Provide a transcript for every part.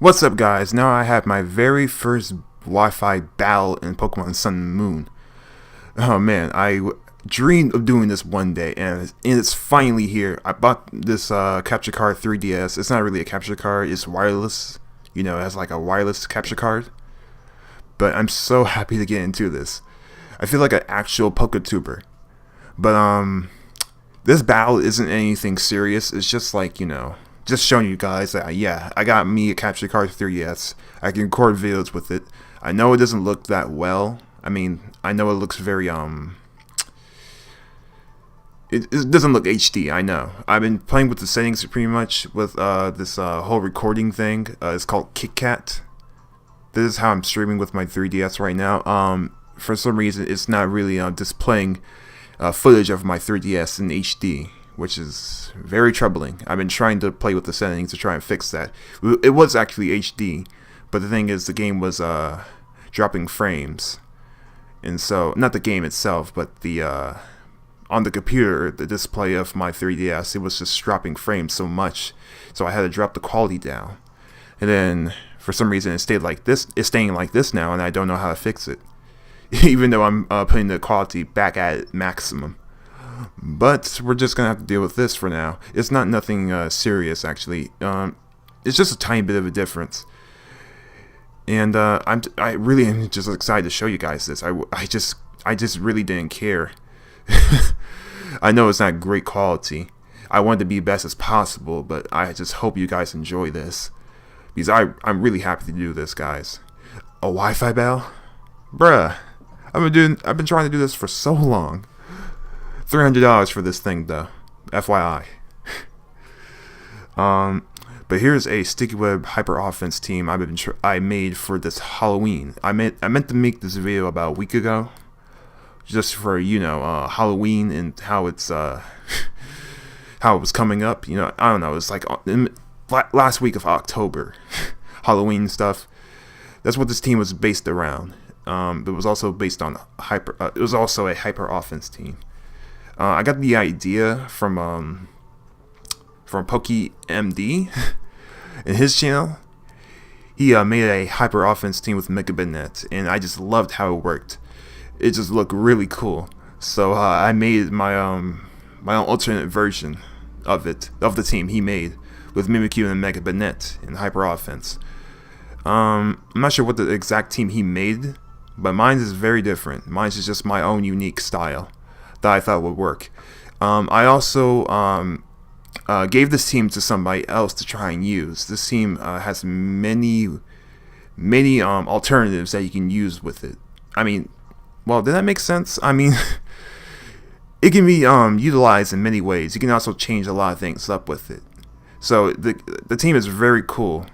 What's up, guys? Now I have my very first Wi-Fi battle in Pokemon Sun and Moon. Oh man, I dreamed of doing this one day, and it's finally here. I bought this capture card 3DS. It's not really a capture card, it's wireless. You know, it has like a wireless capture card. But I'm so happy to get into this. I feel like an actual PokeTuber. But this battle isn't anything serious. It's just like, just showing you guys that, yeah, I got me a capture card 3DS. I can record videos with it. I know it doesn't look that well. I mean, I know it looks very, it doesn't look HD, I know. I've been playing with the settings pretty much with this whole recording thing. It's called KitKat. This is how I'm streaming with my 3DS right now. For some reason, it's not really displaying footage of my 3DS in HD, which is very troubling. I've been trying to play with the settings to try and fix that. It was actually HD, but the thing is, the game was dropping frames, and so not the game itself, but the on the computer, the display of my 3DS, it was just dropping frames so much, so I had to drop the quality down. And then for some reason, it stayed like this. It's staying like this now, and I don't know how to fix it, even though I'm putting the quality back at maximum. But we're just gonna have to deal with this for now. It's not nothing serious, actually. It's just a tiny bit of a difference, and I really am just excited to show you guys this. I just really didn't care. I know it's not great quality. I want it to be best as possible, but I just hope you guys enjoy this, because I'm really happy to do this, guys. A Wi-Fi battle, bruh. I've been trying to do this for so long. $300 for this thing, though, FYI. But here's a sticky web hyper offense team I made for this Halloween. I meant to make this video about a week ago, just for Halloween and how it's how it was coming up. I don't know. It's like last week of October, Halloween stuff. That's what this team was based around. It was also based on it was also a hyper offense team. I got the idea from PokeMD in his channel. He made a hyper offense team with Mega Banette, and I just loved how it worked. It just looked really cool. So I made my own alternate version of the team he made with Mimikyu and Mega Banette in hyper offense. I'm not sure what the exact team he made, but mine is very different. Mine is just my own unique style that I thought would work. I also gave this team to somebody else to try and use. This team has many alternatives that you can use with it. I mean, well, did that make sense? I mean, it can be utilized in many ways. You can also change a lot of things up with it. So the team is very cool.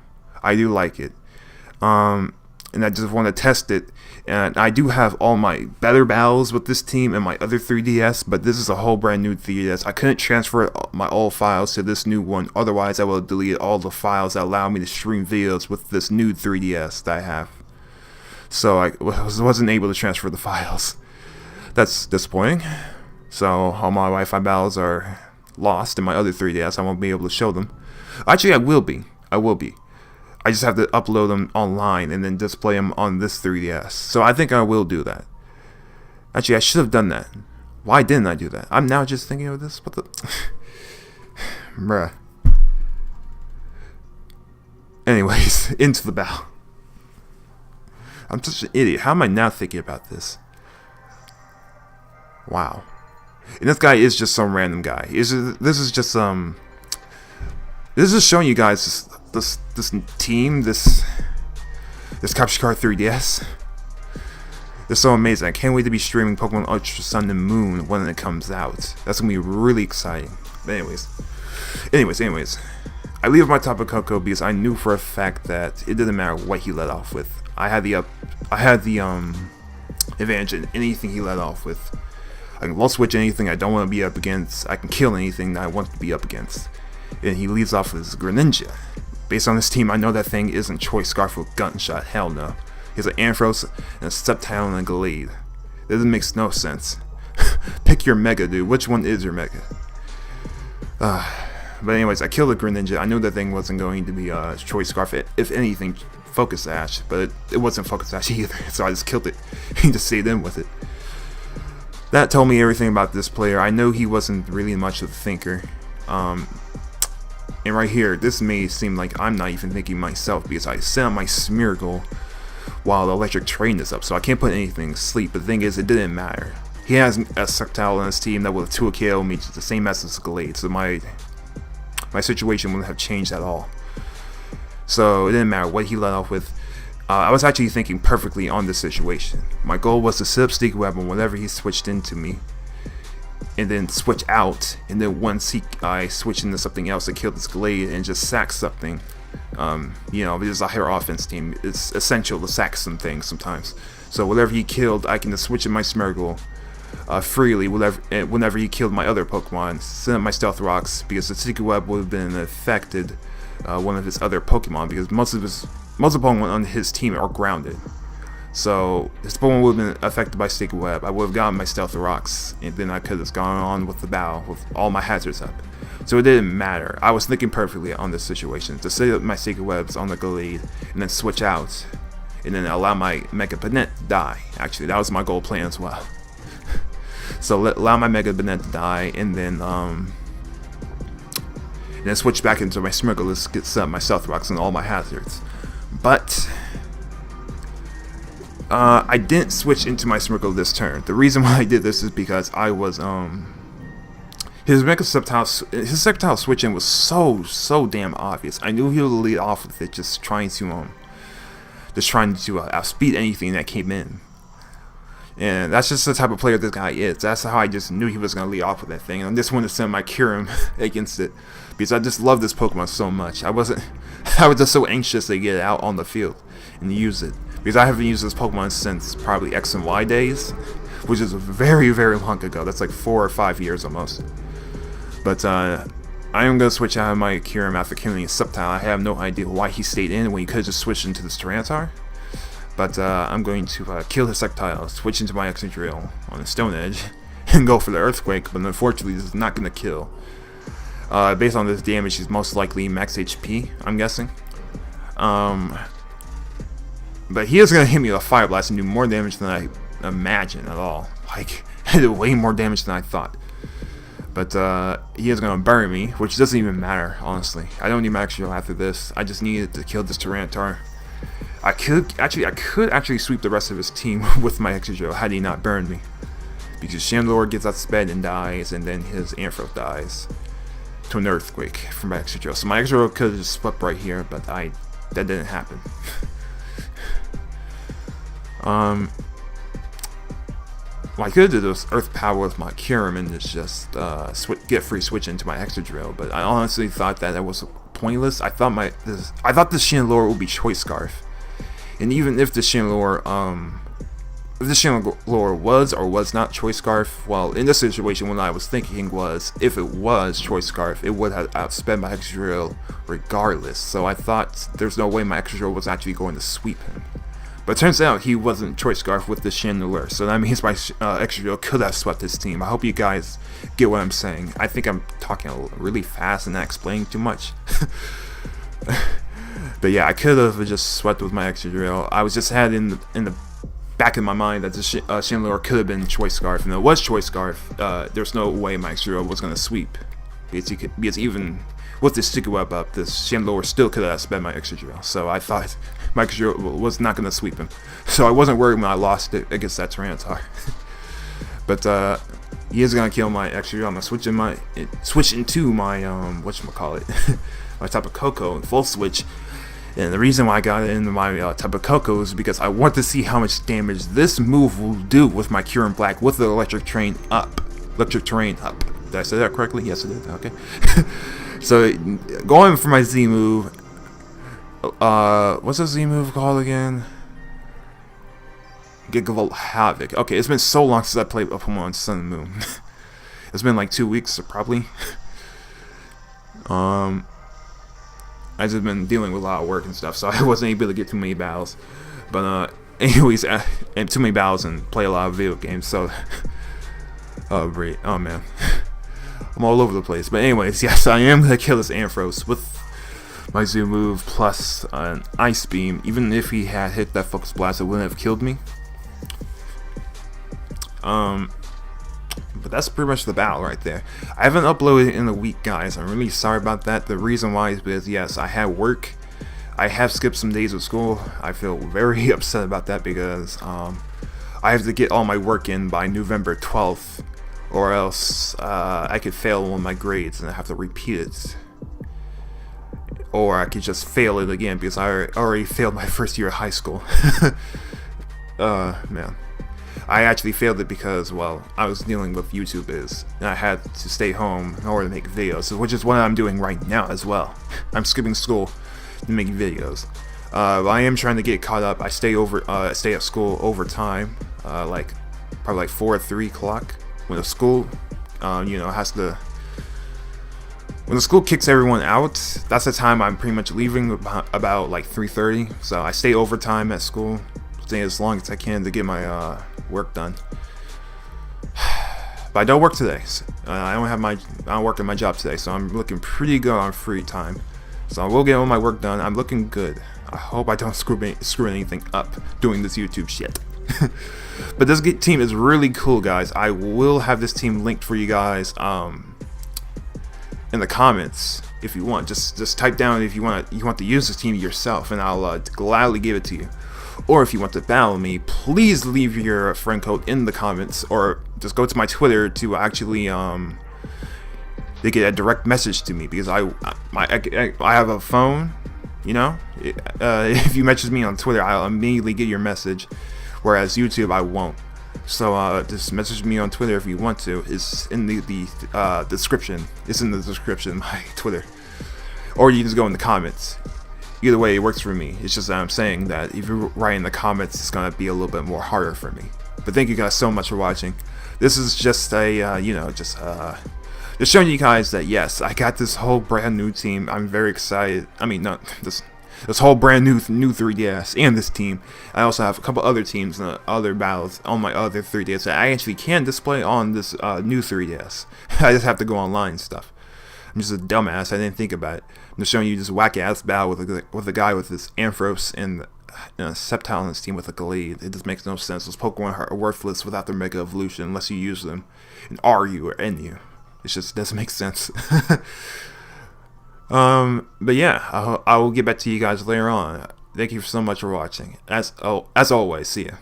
I do like it. And I just want to test it. And I do have all my better battles with this team and my other 3DS, but this is a whole brand new 3DS. I couldn't transfer my old files to this new one, otherwise I will delete all the files that allow me to stream videos with this new 3DS that I have. So I wasn't able to transfer the files. That's disappointing. So all my Wi-Fi battles are lost in my other 3DS. I won't be able to show them. Actually, I will be. I just have to upload them online and then display them on this 3DS. So I think I will do that. Actually, I should have done that. Why didn't I do that? I'm now just thinking of this. What the... Bruh. Anyways, into the battle. I'm such an idiot. How am I now thinking about this? Wow. And this guy is just some random guy. This is just showing you guys this team, this capture card 3DS. It's so amazing. I can't wait to be streaming Pokemon Ultra Sun and Moon when it comes out. That's gonna be really exciting. But anyways, I leave my top of Coco because I knew for a fact that it didn't matter what he led off with. I had the advantage in anything he led off with. I can low switch anything I don't want to be up against. I can kill anything that I want to be up against. And he leads off with his Greninja. Based on this team, I know that thing isn't Choice Scarf with Gunshot. Hell no. He has an Ampharos and a Sceptile and a Glade. This makes no sense. Pick your Mega, dude. Which one is your Mega? But anyways, I killed the Greninja. I knew that thing wasn't going to be Choice Scarf. If anything, Focus Sash, but it wasn't Focus Sash either. So I just killed it and just stayed in with it. That told me everything about this player. I know he wasn't really much of a thinker. And right here, this may seem like I'm not even thinking myself because I set up my Smeargle while the electric train is up, so I can't put anything to sleep. But the thing is, it didn't matter. He has a Sceptile on his team that with 2 KO means the same as his Glade, so my situation wouldn't have changed at all. So it didn't matter what he let off with. I was actually thinking perfectly on this situation. My goal was to set up Sticky Web on whenever he switched into me, and then switch out, and then once I switch into something else to kill this Glade and just sack something. You know, because a higher offense team, it's essential to sack some things sometimes. So whatever he killed, I can just switch in my Smeargle freely whenever he killed my other Pokemon, send up my Stealth Rocks, because the Sticky Web would have been affected one of his other Pokemon, because most of the Pokemon on his team are grounded. So his Pokemon would have been affected by Sticky Web. I would have gotten my Stealth Rocks, and then I could have gone on with the battle with all my hazards up. So it didn't matter. I was thinking perfectly on this situation. To set up my Sticky Webs on the Glade, and then switch out, and then allow my Mega Banette to die. Actually, that was my goal plan as well. So allow my Mega Banette to die, and then switch back into my Smeargle to get set up my Stealth Rocks and all my hazards. But I didn't switch into my Smeargle this turn. The reason why I did this is because I was his Sceptile switch in was so damn obvious. I knew he would lead off with it, just trying to outspeed anything that came in. And that's just the type of player this guy is. That's how I just knew he was going to lead off with that thing. And I just wanted to send my Kyurem against it, because I just love this Pokemon so much. I was just so anxious to get it out on the field and use it, because I haven't used this Pokemon since probably X and Y days, which is very long ago. That's like 4 or 5 years almost. But I am going to switch out of my Kyurem after killing his Sceptile. I have no idea why he stayed in when he could have just switched into this Tyranitar. But I'm going to kill his Sceptile, switch into my Excadrill on the Stone Edge, and go for the Earthquake. But unfortunately, this is not going to kill. Based on this damage, he's most likely max HP, I'm guessing. But he is going to hit me with a Fire Blast and do more damage than I imagined at all. Like, way more damage than I thought. But he is going to burn me, which doesn't even matter, honestly. I don't need my Excadrill after this. I just needed to kill this Tyranitar. I could actually sweep the rest of his team with my Excadrill had he not burned me, because Chandelure gets outsped and dies, and then his Ampharos dies to an Earthquake from my Excadrill. So my Excadrill could have just swept right here, but that didn't happen. Well, I could do this Earth Power with my Kyurem and just get free switch into my Excadrill, but I honestly thought that was pointless. I thought this Chandelure would be Choice Scarf. And even if the Chandelure was or was not Choice Scarf, well, in this situation, what I was thinking was, if it was Choice Scarf, it would have outsped my Excadrill regardless. So I thought there's no way my Excadrill was actually going to sweep him. But it turns out he wasn't Choice Scarf with the Chandelure, so that means my Excadrill could have swept his team. I hope you guys get what I'm saying. I think I'm talking really fast and not explaining too much. But yeah, I could have just swept with my Excadrill. I was just had in the back of my mind that the Chandelure could have been Choice Scarf, and it was Choice Scarf. There's no way my Excadrill was going to sweep, because even with the Sticky Web up, this Chandelure still could have sped my Excadrill. So I thought my Excadrill was not going to sweep him. So I wasn't worried when I lost it against that Tyranitar. But he is going to kill my Excadrill. I'm going to switch into my whatchamacallit, my Tapu Koko and full switch. And the reason why I got it into my Tapu Koko is because I want to see how much damage this move will do with my Kyurem Black with the Electric Terrain up. Did I say that correctly? Yes, I did. Okay. So going for my Z move. What's the Z move called again? Gigavolt Havoc. Okay, it's been so long since I played Pokemon Sun and Moon. It's been like 2 weeks, probably. I've just been dealing with a lot of work and stuff, so I wasn't able to get too many battles. But anyways, and too many battles and play a lot of video games. So, oh great, oh man, I'm all over the place. But anyways, yes, I am gonna kill this Ampharos with my Zoom move plus an Ice Beam. Even if he had hit that Focus Blast, it wouldn't have killed me. But that's pretty much the battle right there. I haven't uploaded in a week, guys. I'm really sorry about that. The reason why is because, yes, I had work. I have skipped some days of school. I feel very upset about that because I have to get all my work in by November 12th, or else I could fail one of my grades and I have to repeat it. Or I could just fail it again because I already failed my first year of high school. Man. I actually failed it because, well, I was dealing with YouTube and I had to stay home in order to make videos, which is what I'm doing right now as well. I'm skipping school to make videos. I am trying to get caught up. I stay at school overtime, like probably like 4 or 3 o'clock when the school, you know, when the school kicks everyone out. That's the time I'm pretty much leaving, about like 3:30. So I stay overtime at school, stay as long as I can to get my work done. But I don't work today. I don't work at my job today, so I'm looking pretty good on free time. So I will get all my work done. I'm looking good. I hope I don't screw anything up doing this YouTube shit. But this team is really cool, guys. I will have this team linked for you guys in the comments if you want. Just type down if you want to use this team yourself, and I'll gladly give it to you. Or if you want to battle me, please leave your friend code in the comments, or just go to my Twitter to actually they get a direct message to me, because I have a phone, you know. If you message me on Twitter, I'll immediately get your message, whereas YouTube I won't. So just message me on Twitter if you want to. It's in the description. It's in the description of my Twitter, or you just go in the comments. Either way, it works for me. It's just that I'm saying that if you write in the comments, it's gonna be a little bit more harder for me. But thank you guys so much for watching. This is just a you know, just showing you guys that yes, I got this whole brand new team. I'm very excited. I mean, not this whole brand new 3DS and this team. I also have a couple other teams and other battles on my other 3DS that I actually can display on this new 3DS. I just have to go online and stuff. I'm just a dumbass. I didn't think about it. I'm just showing you this whack-ass battle with a guy with this Ampharos and a Sceptile on his team with a Glade. It just makes no sense. Those Pokemon are worthless without their Mega Evolution unless you use them in RU or NU. It just doesn't make sense. But yeah, I will get back to you guys later on. Thank you so much for watching. As always, see ya.